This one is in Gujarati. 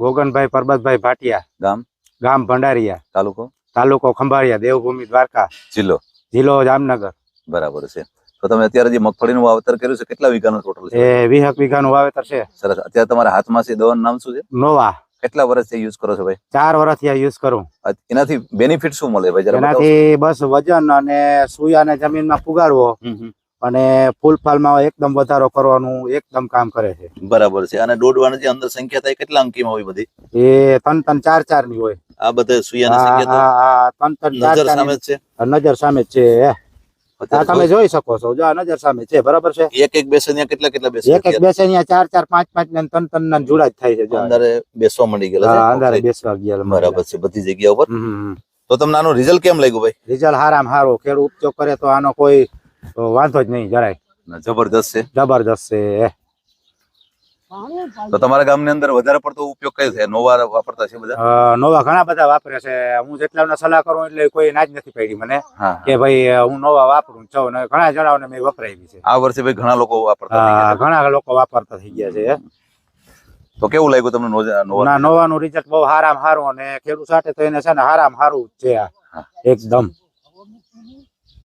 ગોગનભાઈ પરબતભાઈ ભાટિયા, ગામ ગામ ભંડારીયા, તાલુકો ખંભાળિયા, દેવભૂમિ દ્વારકા, જિલ્લો જામનગર. બરાબર છે. તો તમે અત્યારે જે મગફળીનું વાવેતર કર્યું છે કેટલા વીઘાનું ટોટલ છે? એ 20 વીઘાનું વાવેતર છે. સરસ. અત્યારે તમારા હાથમાં છે દવાનું નામ શું છે? નોવા. કેટલા વર્ષથી યુઝ કરો છો ભાઈ? 4 વર્ષથી યુઝ કરું. એનાથી બેનિફિટ શું મળે ભાઈ? એનાથી બસ વજન અને સુયાને જમીનમાં પુગાડવો અને ફૂલફાલમાં એકદમ વધારો કરવાનું એકદમ કામ કરે છે. બરાબર છે. અને દોડવાની જે અંદર સંખ્યા થાય કેટલા અંકીમાં હોય બધી? એ 3 4 4 ની હોય. આ બધા સુયાની સંખ્યા તો 3 4 નજર સામે જ છે. નજર સામે જ છે. તમે જોઈ શકો છો, જો આ નજર સામે છે. બરાબર છે. એક બેસે કેટલા બેસે? એક બેસે 4 4 5 5 ને 3 3 ના જોડા જ થાય છે. અંદર બેસવા માંડી ગયેલા છે. અંદર બેસવા ગયા. બરાબર છે. બધી જગ્યા ઉપર. તો તમને આનો રિઝલ્ટ કેમ લાગ્યું ભાઈ? રિઝલ્ટ હારામાં હારો. ખેડૂત ઉપયોગ કરે તો આનો કોઈ વાંધો જ નહીં જરાય. જબરદસ્ત છે. જબરદસ્ત છે. તો તમારા ગામની અંદર વધારે પડતો ઉપયોગ કયો છે? નોવા વાપરતા છે બધા? નોવા ઘણા બધા વાપરે છે. હું જેટલાને સલાહ કરું એટલે કોઈ ના જ નથી પડી મને કે ભાઈ હું નોવા વાપરું છું. ઘણા જણાવને મેં વપરાવી છે. આ વર્ષે ભાઈ ઘણા લોકો વાપરતા ઘણા લોકો વાપરતા થઈ ગયા છે. તો કેવું લાગ્યું તમને? નોવાનું રિઝલ્ટ બહુ હારામાં હારું અને ખેડૂત સાથે તો એને છે ને હારામાં હારું જ છે એકદમ.